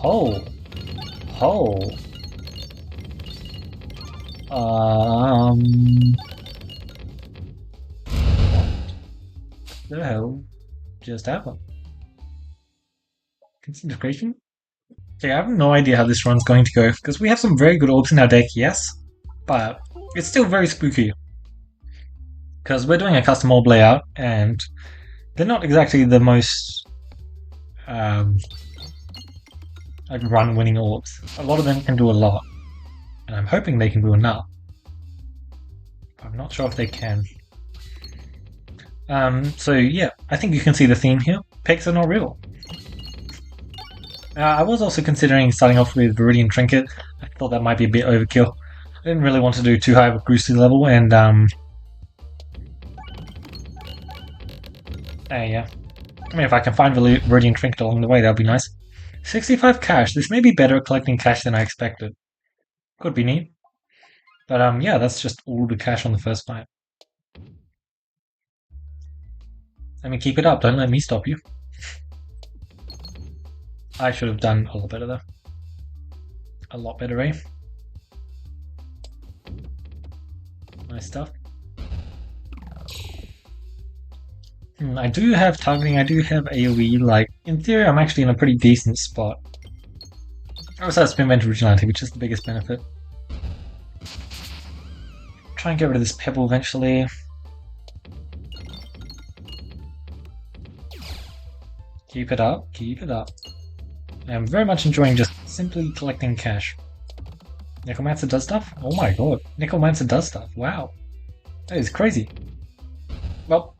Oh, oh. What the hell just happened? Concentrication? Okay, I have no idea how this run's going to go, because we have some very good orbs in our deck, yes, but it's still very spooky. Because we're doing a custom orb layout, and they're not exactly the most like run-winning orbs. A lot of them can do a lot, and I'm hoping they can do enough. I'm not sure if they can. So yeah, I think you can see the theme here. Pegs are not real. I was also considering starting off with Viridian Trinket. I thought that might be a bit overkill. I didn't really want to do too high of a Gruesy level, and yeah. I mean, if I can find Viridian Trinket along the way, that would be nice. 65 cash. This may be better at collecting cash than I expected. Could be neat. But yeah, that's just all the cash on the first fight. I mean, keep it up. Don't let me stop you. I should have done a lot better though. A lot better, eh? Nice stuff. I do have targeting, I do have AoE, like, in theory I'm actually in a pretty decent spot. I also have Spin Vent Originality, which is the biggest benefit. Try and get rid of this pebble eventually. Keep it up, keep it up. I'm very much enjoying just simply collecting cash. Necromancer does stuff? Oh my god, Necromancer does stuff, wow. That is crazy. Well,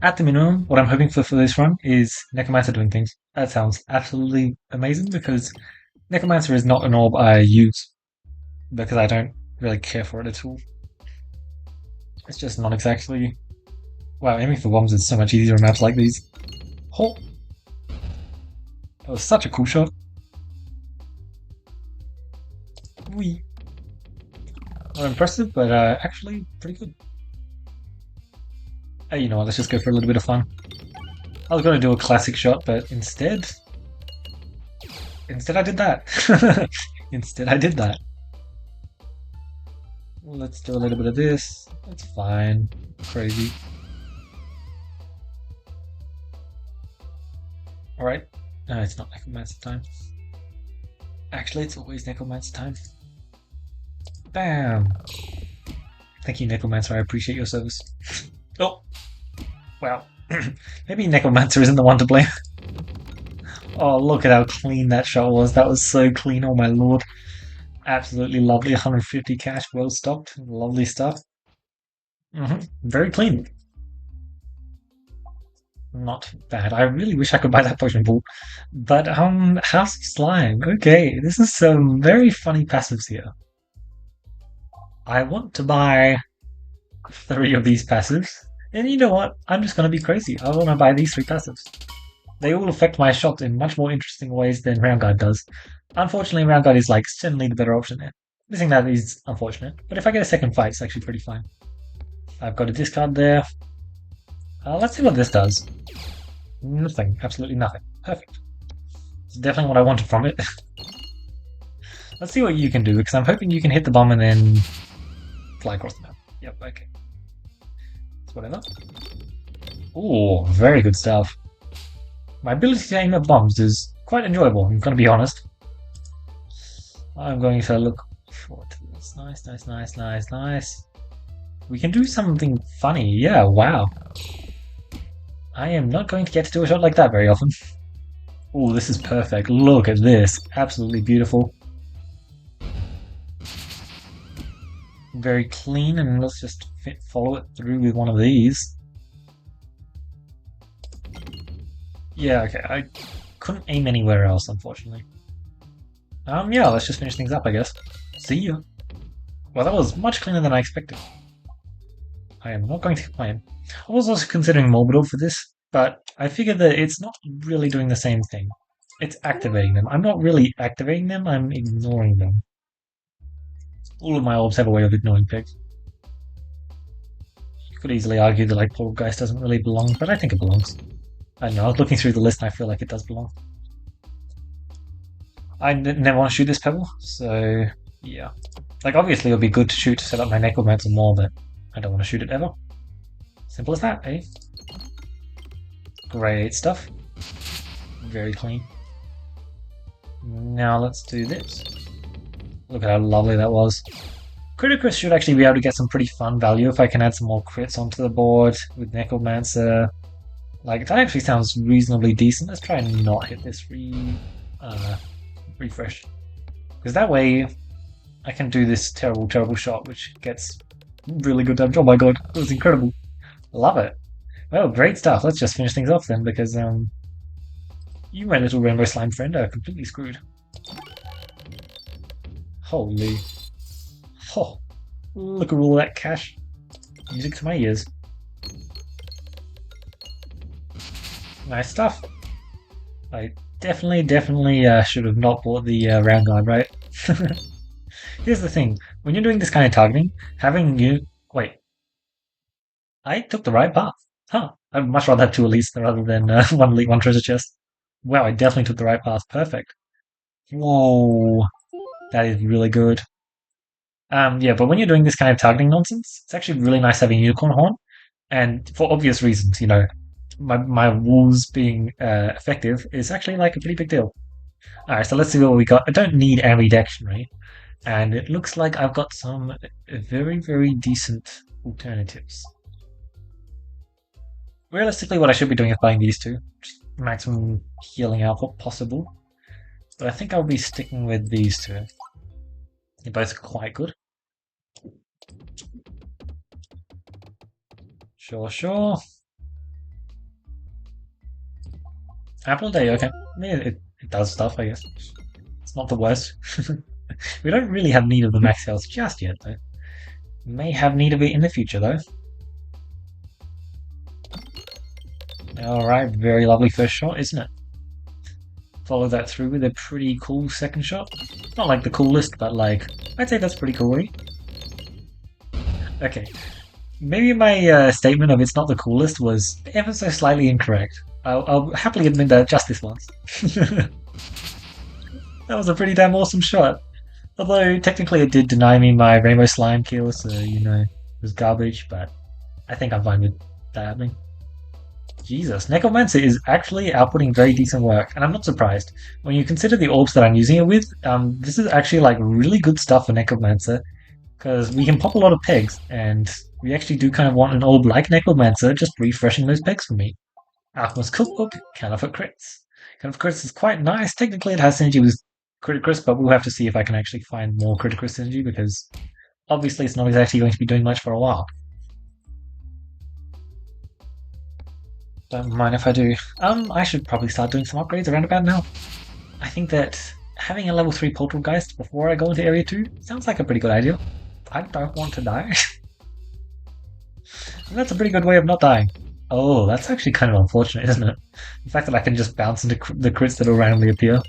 at the minimum, what I'm hoping for this run is Necromancer doing things. That sounds absolutely amazing because Necromancer is not an orb I use because I don't really care for it at all. It's just not exactly... Wow, aiming for bombs is so much easier on maps like these. Oh! That was such a cool shot. Wee. Not impressive, but actually pretty good. You know what, let's just go for a little bit of fun. I was going to do a classic shot, but instead I did that. Instead I did that. Let's do a little bit of this. That's fine. Crazy. Alright. No, it's not Necromancer time. Actually, it's always Necromancer time. Bam! Thank you, Necromancer. I appreciate your service. Oh! Well, maybe Necromancer isn't the one to blame. Oh, look at how clean that shot was. That was so clean, oh my lord. Absolutely lovely. 150 cash, well stocked. Lovely stuff. Very clean. Not bad. I really wish I could buy that potion pool. But, House of Slime. Okay, this is some very funny passives here. I want to buy 3 of these passives. And you know what? I'm just going to be crazy. I want to buy these 3 passives. They all affect my shot in much more interesting ways than Round Guard does. Unfortunately, Round Guard is like certainly the better option there. Missing that is unfortunate, but if I get a second fight, it's actually pretty fine. I've got a discard there. Let's see what this does. Nothing. Absolutely nothing. Perfect. It's definitely what I wanted from it. Let's see what you can do, because I'm hoping you can hit the bomb and then fly across the map. Yep, okay. Whatever. Oh, very good stuff. My ability to aim at bombs is quite enjoyable, I'm going to be honest. I'm going to look forward to this. Nice, nice, nice, nice, nice. We can do something funny. Yeah, wow. I am not going to get to do a shot like that very often. Oh, this is perfect. Look at this. Absolutely beautiful. Very clean, and let's just follow it through with one of these. Yeah, okay, I couldn't aim anywhere else, unfortunately. Yeah, let's just finish things up, I guess. See ya. Well, that was much cleaner than I expected. I am not going to complain. I was also considering Morbidor for this, but I figured that it's not really doing the same thing. It's activating them. I'm not really activating them, I'm ignoring them. All of my orbs have a way of ignoring pigs. You could easily argue that like Poltergeist doesn't really belong, but I think it belongs. I don't know, I was looking through the list and I feel like it does belong. I never want to shoot this pebble, so yeah. Like, obviously, it would be good to shoot to set up my necromancer more, but I don't want to shoot it ever. Simple as that, eh? Great stuff. Very clean. Now let's do this. Look at how lovely that was. Criticus should actually be able to get some pretty fun value if I can add some more crits onto the board with Necromancer. Like, that actually sounds reasonably decent. Let's try and not hit this refresh. Because that way, I can do this terrible, terrible shot, which gets really good damage. Oh my god, it was incredible. Love it. Well, great stuff. Let's just finish things off then, because you, my little rainbow slime friend, are completely screwed. Holy. Oh, look at all that cash. Music to my ears. Nice stuff. I definitely should have not bought the round guard, right? Here's the thing. When you're doing this kind of targeting, having you... Wait. I took the right path. Huh. I'd much rather have two elites rather than one elite, one treasure chest. Wow, I definitely took the right path. Perfect. Whoa. That is really good. Yeah, but when you're doing this kind of targeting nonsense, it's actually really nice having Unicorn Horn. And for obvious reasons, you know, my walls being effective is actually like a pretty big deal. Alright, so let's see what we got. I don't need ambidextrary. And it looks like I've got some very, very decent alternatives. Realistically, what I should be doing is buying these two. Just maximum healing output possible. But I think I'll be sticking with these two. They're both quite good. Sure. Apple Day, okay. I mean, it does stuff, I guess. It's not the worst. We don't really have need of the max health just yet, though. May have need of it in the future, though. Alright, very lovely first shot, isn't it? Follow that through with a pretty cool second shot. Not like the coolest, but like, I'd say that's pretty cool, right? Okay. Maybe my statement of it's not the coolest was ever so slightly incorrect. I'll happily admit that just this once. That was a pretty damn awesome shot. Although, technically it did deny me my rainbow slime kill, so, you know, it was garbage, but I think I'm fine with that happening. Jesus, Necromancer is actually outputting very decent work, and I'm not surprised. When you consider the orbs that I'm using it with, this is actually like really good stuff for Necromancer, because we can pop a lot of pegs, and we actually do kind of want an orb like Necromancer just refreshing those pegs for me. Alchemist Cookbook, Counterfeit Crits. Counterfeit Crits is quite nice. Technically it has synergy with Criticus, but we'll have to see if I can actually find more Criticus synergy, because obviously it's not exactly going to be doing much for a while. Don't mind if I do. I should probably start doing some upgrades around about now. I think that having a level 3 Poltergeist before I go into Area 2 sounds like a pretty good idea. I don't want to die. And that's a pretty good way of not dying. Oh, that's actually kind of unfortunate, isn't it? The fact that I can just bounce into the crits that will randomly appear.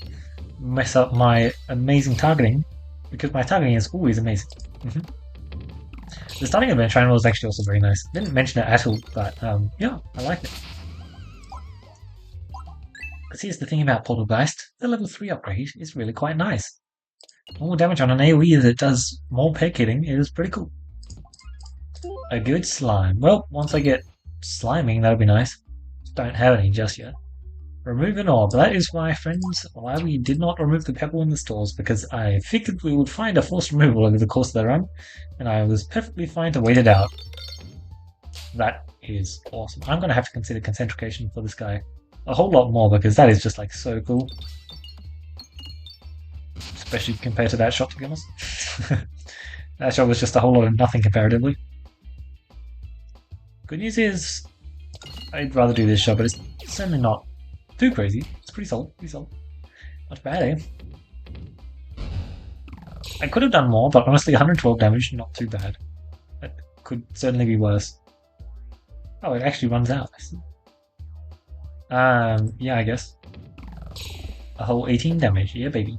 Mess up my amazing targeting, because my targeting is always amazing. The starting adventure animal is actually also very nice. Didn't mention it at all, but yeah, I like it. Because here's the thing about Poltergeist, the level 3 upgrade is really quite nice. More damage on an AoE that does more peg hitting is pretty cool. A good slime. Well, once I get sliming, that'll be nice. Don't have any just yet. Remove an orb. That is, my friends, why we did not remove the pebble in the stores, because I figured we would find a forced removal over the course of the run, and I was perfectly fine to wait it out. That is awesome. I'm going to have to consider Concentrication for this guy a whole lot more, because that is just like so cool. Especially compared to that shot, to be honest. That shot was just a whole lot of nothing comparatively. Good news is, I'd rather do this shot, but it's certainly not too crazy. It's pretty solid, Not bad, eh? I could have done more, but honestly 112 damage, not too bad. That could certainly be worse. Oh, it actually runs out. Yeah, I guess. A whole 18 damage, yeah baby.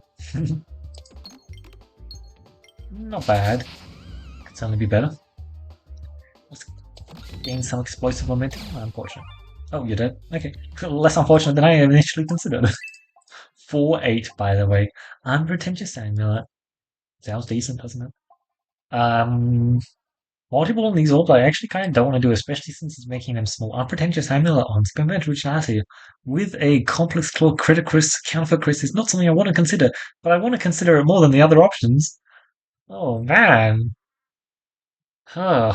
Not bad. Could certainly be better. Let's gain some explosive momentum. Unfortunate. Oh, you're dead. Okay. Less unfortunate than I initially considered. 4-8, by the way. Unpretentious amulet. Sounds decent, doesn't it? Um, Multiple on these orbs I actually kind of don't want to do, especially since it's making them small. Unpretentious amulet on Spinach Originality with a complex claw criticris counterfeit cris is not something I want to consider, but I want to consider it more than the other options. Oh man. Huh.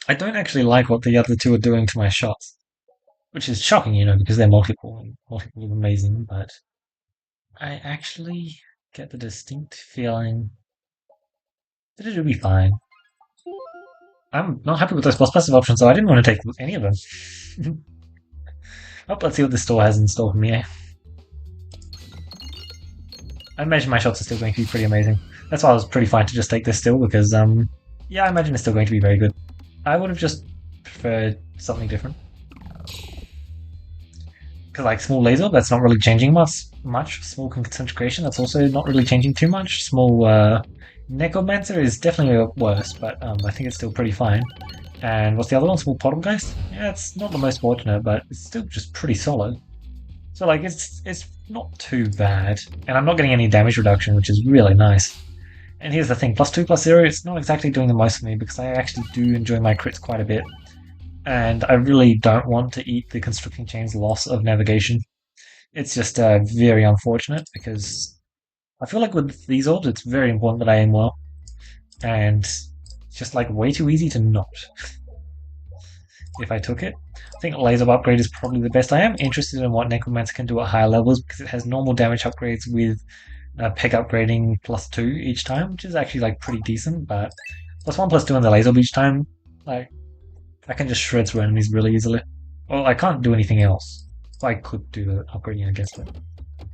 I don't actually like what the other two are doing to my shots, which is shocking, because they're multiple and multiple is amazing, but I actually get the distinct feeling that it'll be fine. I'm not happy with those plus passive options, so I didn't want to take any of them. Oh, let's see what this store has in store for me. I imagine my shots are still going to be pretty amazing. That's why I was pretty fine to just take this still, because, yeah, I imagine it's still going to be very good. I would have just preferred something different. Because, like, small laser, that's not really changing much. Small concentration, that's also not really changing too much. Small, necromancer is definitely worse, but, I think it's still pretty fine. And what's the other one? Small poltergeist? Yeah, it's not the most fortunate, but it's still just pretty solid. So like it's not too bad. And I'm not getting any damage reduction, which is really nice. And here's the thing, +2/+0, it's not exactly doing the most for me because I actually do enjoy my crits quite a bit. And I really don't want to eat the Constricting Chain's loss of navigation. It's just very unfortunate because I feel like with these orbs it's very important that I aim well. And it's just like way too easy to not. If I took it. I think laser upgrade is probably the best. I am interested in what Necromancer can do at higher levels because it has normal damage upgrades with peg upgrading +2 each time, which is actually like pretty decent, but +1/+2 on the laser each time, like I can just shred through enemies really easily. Well, I can't do anything else. I could do the upgrading, I guess, but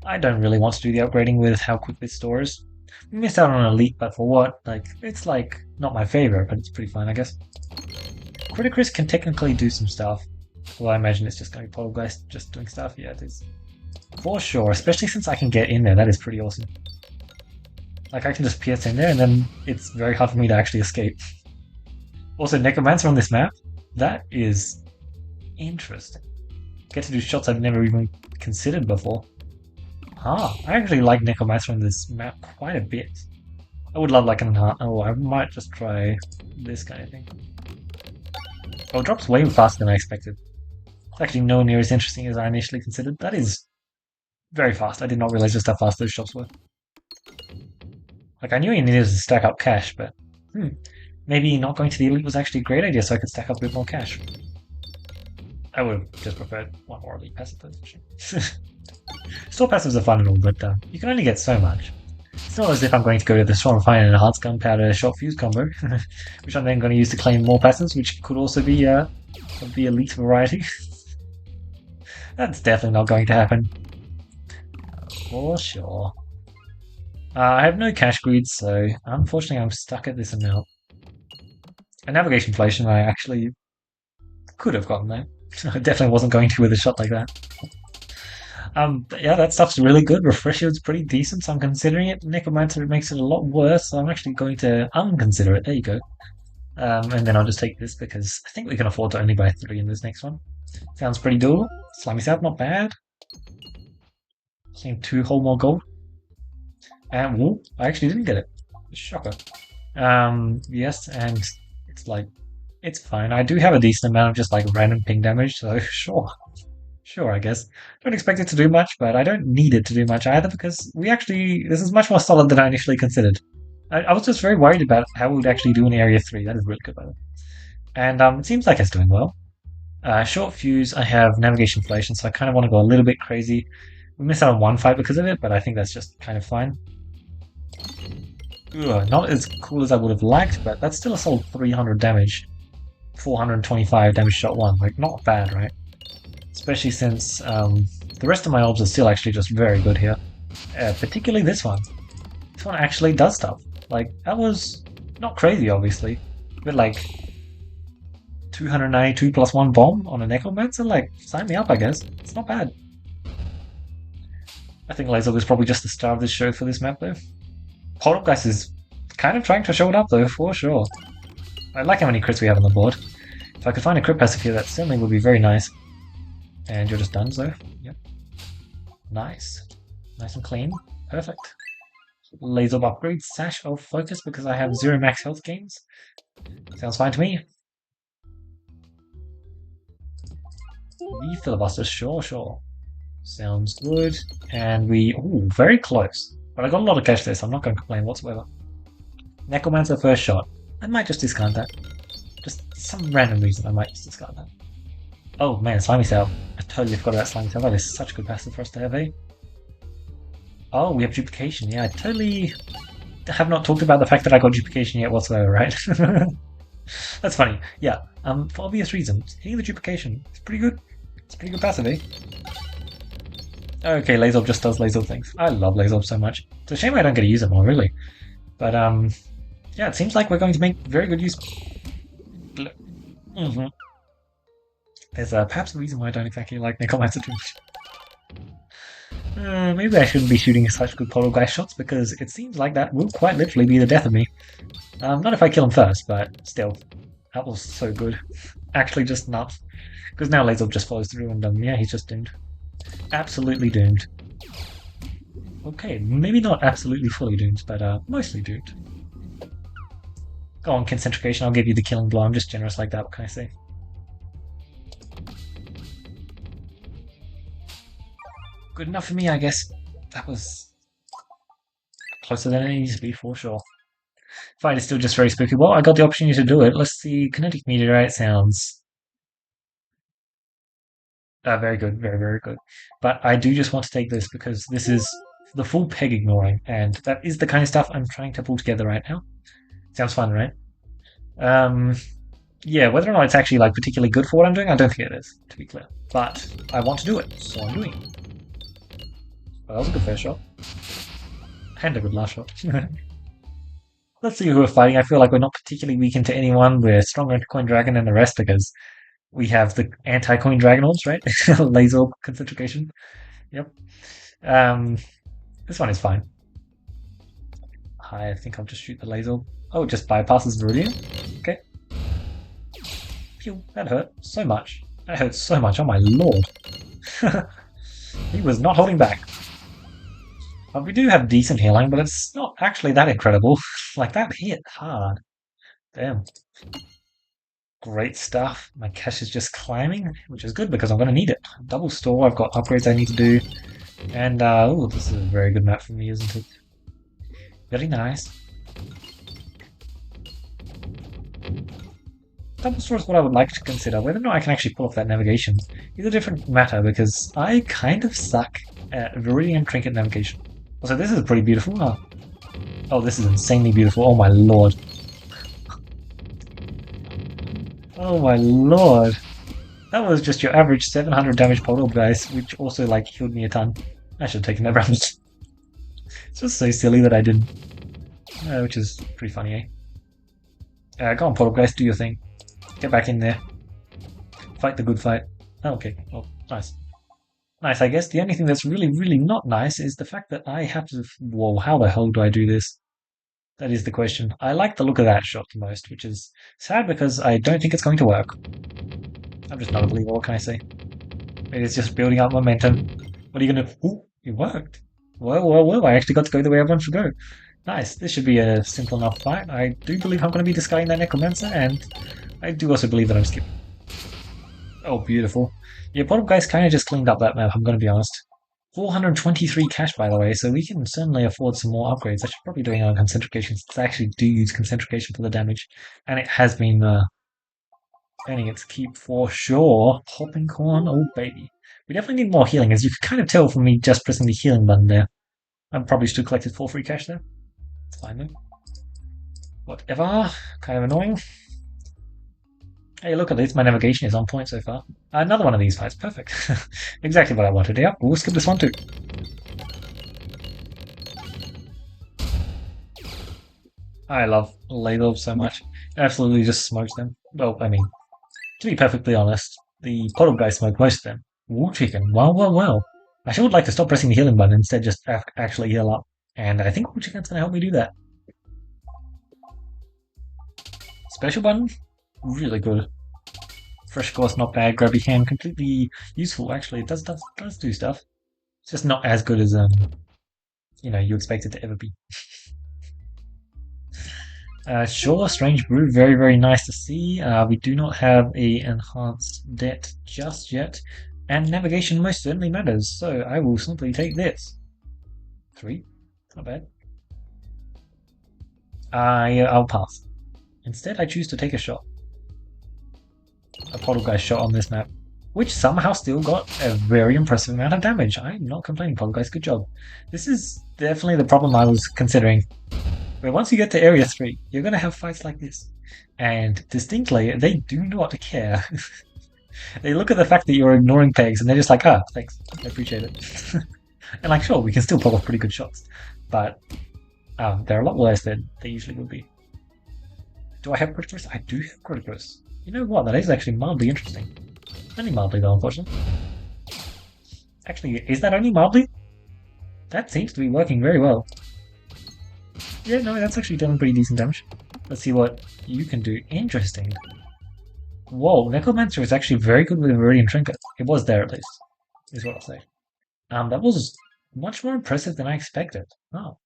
I don't really want to do the upgrading with how quick this store is. We missed out on Elite, but for what? Like, it's like not my favorite, but it's pretty fine, I guess. Criticris can technically do some stuff. Well, I imagine it's just going to be Poltergeist just doing stuff. Yeah, it is. For sure, especially since I can get in there. That is pretty awesome. Like, I can just pierce in there, and then it's very hard for me to actually escape. Also, Necromancer on this map, that is interesting. Get to do shots I've never even considered before. I actually like Necromancer on this map quite a bit. I would love like an enhance. Oh, I might just try this kind of thing. Oh, it drops way faster than I expected. It's actually nowhere near as interesting as I initially considered. That is very fast. I did not realize just how fast those shots were. Like, I knew you needed to stack up cash, but maybe not going to the Elite was actually a great idea so I could stack up a bit more cash. I would have just preferred one more Elite passive position. Store passives are fun and all, but you can only get so much. It's not as if I'm going to go to the store and find an enhanced gunpowder shot fuse combo, which I'm then going to use to claim more passives, which could also be of the Elite variety. That's definitely not going to happen. For sure. I have no cash greed, so unfortunately I'm stuck at this amount. A navigation inflation I actually could have gotten there. I definitely wasn't going to with a shot like that. But yeah, that stuff's really good. Refresher's pretty decent, so I'm considering it. Necromancer makes it a lot worse, so I'm actually going to unconsider it. There you go. And then I'll just take this because I think we can afford to only buy 3 in this next one. Sounds pretty doable. Slimy South, not bad. Same 2 whole more gold. And whoop, I actually didn't get it. Shocker. Yes, and it's like, it's fine. I do have a decent amount of just like random ping damage, so sure. Sure, I guess. Don't expect it to do much, but I don't need it to do much either because this is much more solid than I initially considered. I was just very worried about how it would actually do in Area 3. That is really good, by the way. And it seems like it's doing well. Short fuse, I have navigation inflation, so I kind of want to go a little bit crazy. We missed out on one fight because of it, but I think that's just kind of fine. Ugh, not as cool as I would have liked, but that's still a solid 300 damage. 425 damage shot 1. Like, not bad, right? Especially since the rest of my orbs are still actually just very good here. Particularly this one. This one actually does stuff. Like, that was not crazy, obviously. But like, 292 plus 1 bomb on a Necromancer? Like, sign me up, I guess. It's not bad. I think Laser was probably just the star of this show for this map, though. Poltergeist is kind of trying to show it up, though, for sure. I like how many crits we have on the board. If I could find a crit passive here, that certainly would be very nice. And you're just done, so yep. Nice. Nice and clean. Perfect. Laser upgrade, Sash of Focus because I have 0 max health gains. Sounds fine to me. Filibuster, sure. Sounds good. And ooh, very close. But I got a lot of cash there, so I'm not going to complain whatsoever. Necromancer first shot. I might just discard that. Just some random reason I might just discard that. Oh man, Slimy Cell. I totally forgot about Slimy Cell. That is such a good passive for us to have, eh? Oh, we have duplication. Yeah, I totally have not talked about the fact that I got duplication yet whatsoever, right? That's funny. Yeah, for obvious reasons. Hitting the duplication is pretty good. It's a pretty good passive, eh? Okay, Laser just does Laser things. I love Laser so much. It's a shame I don't get to use it more, really. But, yeah, it seems like we're going to make very good use. There's perhaps a reason why I don't exactly like Necromancer too much. Maybe I shouldn't be shooting such good Poltergeist shots because it seems like that will quite literally be the death of me. Not if I kill him first, but still. That was so good. Actually just nuts. Because now Laser just follows through and yeah, he's just doomed. Absolutely doomed. Okay, maybe not absolutely fully doomed, but mostly doomed. Go on, Concentrication, I'll give you the killing blow. I'm just generous like that, what can I say? Good enough for me, I guess. That was closer than it needs to be, for sure. Fight is still just very spooky. Well, I got the opportunity to do it. Let's see. Kinetic Meteorite sounds very good, very good. But I do just want to take this because this is the full peg ignoring, and that is the kind of stuff I'm trying to pull together right now. Sounds fun, right? Yeah, whether or not it's actually like particularly good for what I'm doing, I don't think it is, to be clear. But I want to do it, so I'm doing it. Well, that was a good first shot. And a good last shot. Let's see who we're fighting. I feel like we're not particularly weakened to anyone. We're stronger into Coin Dragon than the rest because we have the anti-Coin Dragon orbs, right? Laser Concentrication. Yep. This one is fine. I think I'll just shoot the laser. Oh, it just bypasses Viridian. Okay. Phew, that hurt so much. That hurt so much. Oh my lord. He was not holding back. We do have decent healing, but it's not actually that incredible. Like, that hit hard. Damn. Great stuff. My cash is just climbing, which is good because I'm going to need it. Double store, I've got upgrades I need to do. And, oh, this is a very good map for me, isn't it? Very nice. Double store is what I would like to consider. Whether or not I can actually pull off that navigation is a different matter because I kind of suck at Viridian Trinket navigation. Also, this is pretty beautiful. Oh, this is insanely beautiful. Oh my lord. Oh my lord. That was just your average 700 damage portal, guys, which also, like, healed me a ton. I should have taken that round. It's just so silly that I didn't. Which is pretty funny, eh? Go on, portal, guys, do your thing. Get back in there. Fight the good fight. Oh, okay, well, nice. Nice, I guess. The only thing that's really not nice is the fact that I have to... Whoa, how the hell do I do this? That is the question. I like the look of that shot the most, which is sad because I don't think it's going to work. I'm just not a believer, what can I say? It is just building up momentum. What are you going to... Ooh, it worked. Well, I actually got to go the way everyone should go. Nice, this should be a simple enough fight. I do believe I'm going to be discarding that Necromancer, and I do also believe that I'm skipping. Oh, beautiful. Yeah, Bottom Guys kind of just cleaned up that map, I'm going to be honest. 423 cash, by the way, so we can certainly afford some more upgrades. I should probably doing our Concentrication, since I actually do use Concentrication for the damage. And it has been earning its keep for sure. Popping Corn, oh baby. We definitely need more healing, as you can kind of tell from me just pressing the healing button there. I probably should have collected 4 free cash there. It's fine though. Whatever. Kind of annoying. Hey, look at this. My navigation is on point so far. Another one of these fights. Perfect. Exactly what I wanted. Yeah, we'll skip this one too. I love Ladle so much. Absolutely just smokes them. Well, I mean, to be perfectly honest, the Puddle guy smoked most of them. War Chicken. Well. I sure would like to stop pressing the healing button and instead just actually heal up. And I think War Chicken's going to help me do that. Special button? Really good. Fresh course, not bad. Grabby hand, completely useful. Actually, it does do stuff. It's just not as good as you expect it to ever be. Sure, Strange Brew, very, very nice to see. We do not have a enhanced debt just yet, and navigation most certainly matters, so I will simply take this. 3, not bad. I'll pass. Instead, I choose to take a shot. A Poltergeist shot on this map, which somehow still got a very impressive amount of damage. I'm not complaining, Poltergeist, good job. This is definitely the problem I was considering. But once you get to Area 3, you're going to have fights like this. And distinctly, they do not care. They look at the fact that you're ignoring pegs and they're just like, ah, thanks, I appreciate it. And like, sure, we can still pull off pretty good shots. But they're a lot worse than they usually would be. Do I have Criticus? I do have Criticus. You know what? That is actually mildly interesting. Only mildly, though, unfortunately. Actually, is that only mildly? That seems to be working very well. Yeah, no, that's actually done pretty decent damage. Let's see what you can do. Interesting. Whoa, Necromancer is actually very good with a Viridian Trinket. It was there, at least, is what I'll say. That was much more impressive than I expected. Oh,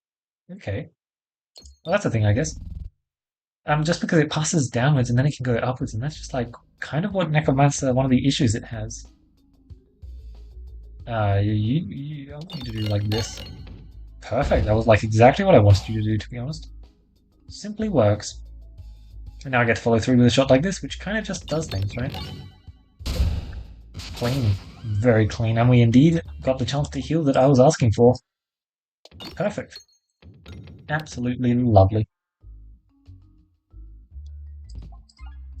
okay. Well, that's a thing, I guess. Just because it passes downwards and then it can go upwards, and that's just like kind of what Necromancer, one of the issues it has. I want you to do like this. Perfect. That was like exactly what I wanted you to do, to be honest. Simply works. And now I get to follow through with a shot like this, which kind of just does things, right? Clean. Very clean. And we indeed got the chance to heal that I was asking for. Perfect. Absolutely lovely.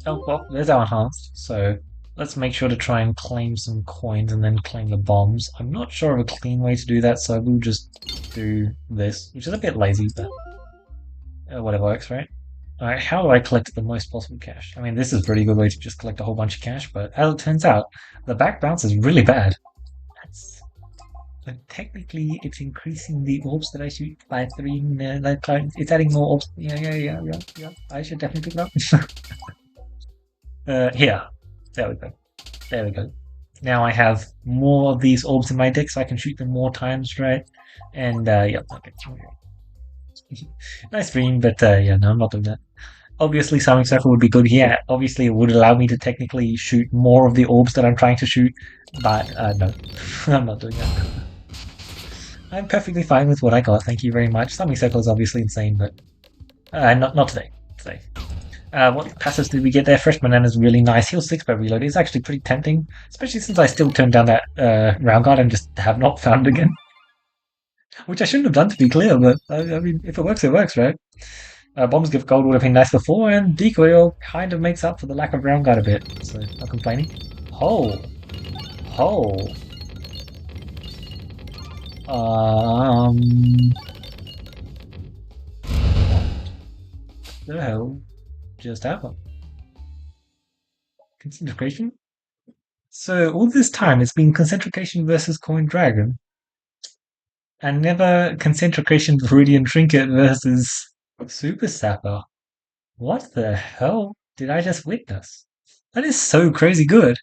Oh, well, there's our enhanced, so let's make sure to try and claim some coins and then claim the bombs. I'm not sure of a clean way to do that, so we'll just do this, which is a bit lazy, but whatever works, right? Alright, how do I collect the most possible cash? I mean, this is a pretty good way to just collect a whole bunch of cash, but as it turns out, the back bounce is really bad. But technically, it's increasing the orbs that I shoot by 3. It's adding more orbs. Yeah. I should definitely pick it up. Here. There we go. There we go. Now I have more of these orbs in my deck, so I can shoot them more times, right? And, yeah, okay. Nice dream, but, yeah, no, I'm not doing that. Obviously, Summoning Circle would be good here. Obviously, it would allow me to technically shoot more of the orbs that I'm trying to shoot, but, no. I'm not doing that. I'm perfectly fine with what I got, thank you very much. Summoning Circle is obviously insane, but, not today. Today. What passives did we get there? Fresh Banana is really nice. Heal 6 by reload is actually pretty tempting, especially since I still turned down that round guard and just have not found it again. Which I shouldn't have done, to be clear, but I mean, if it works, right? Bombs give gold would have been nice before, and Decoy Oil kind of makes up for the lack of round guard a bit, so not complaining. Hole. Hole. What the hell just happened? Concentration? So all this time it's been Concentrication versus Coin Dragon, and never Concentration Viridian Trinket versus Super Sapper. What the hell did I just witness? That is so crazy good.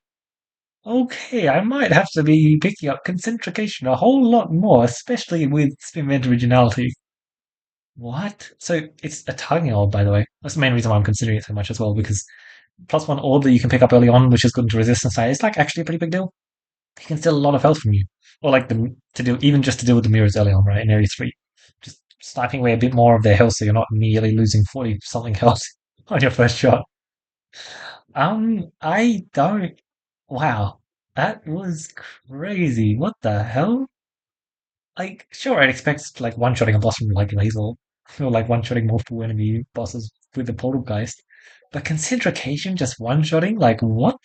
Okay, I might have to be picking up Concentrication a whole lot more, especially with Spinment Originality. What? So it's a targeting orb, by the way. That's the main reason why I'm considering it so much as well, because +1 orb that you can pick up early on, which is good into resistance side, is like actually a pretty big deal. He can steal a lot of health from you, or like to do even just to deal with the mirrors early on, right in Area 3, just sniping away a bit more of their health, so you're not immediately losing 40 something health on your first shot. I don't. Wow, that was crazy. What the hell? Like, sure, I'd expect like one-shotting a boss from like laser, or like one-shotting multiple enemy bosses with the Poltergeist, but Concentrication just one-shotting, like what?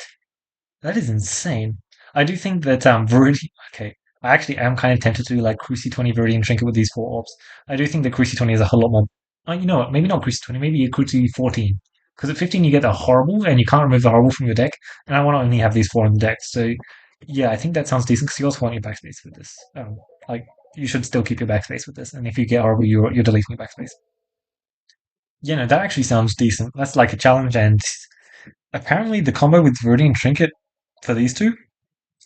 That is insane. I do think that Viridian. Okay, I actually am kind of tempted to do like Cruci 20 Viridian Trinket with these 4 orbs. I do think the Cruci 20 is a whole lot more. Oh, you know what? Maybe not Cruci 20. Maybe a Cruci 14. Because at 15 you get the horrible, and you can't remove the horrible from your deck. And I want to only have these 4 in the deck. So yeah, I think that sounds decent. Because you also want your backspace with this. Like you should still keep your backspace with this. And if you get horrible, you're deleting your backspace. Yeah, no, that actually sounds decent. That's like a challenge, and apparently the combo with Viridian Trinket for these two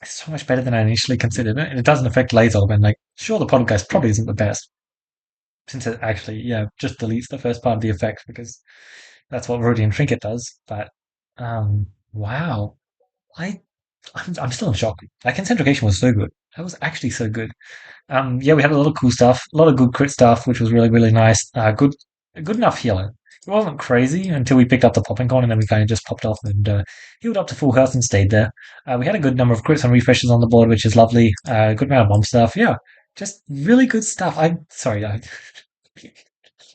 It's so much better than I initially considered it, and it doesn't affect laser. And like, sure, the podcast probably isn't the best since it actually, yeah, just deletes the first part of the effect because that's what Rhodium Trinket does. But wow, I I'm still in shock. That Concentrication was so good. That was actually so good. Yeah, we had a lot of cool stuff, a lot of good crit stuff, which was really, really nice. Good enough healing. It wasn't crazy until we picked up the popping con, and then we kind of just popped off and healed up to full health and stayed there. We had a good number of crits and refreshes on the board, which is lovely. Good amount of bomb stuff. Yeah, just really good stuff. I'm sorry,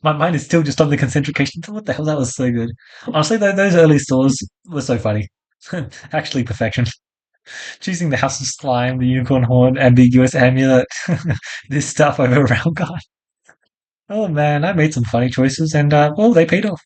my mind is still just on the Concentrication. What the hell? That was so good. Honestly, those early stores were so funny. Actually, perfection. Choosing the House of Slime, the Unicorn Horn, Ambiguous Amulet, this stuff over Realm God. Oh man, I made some funny choices and, well, they paid off.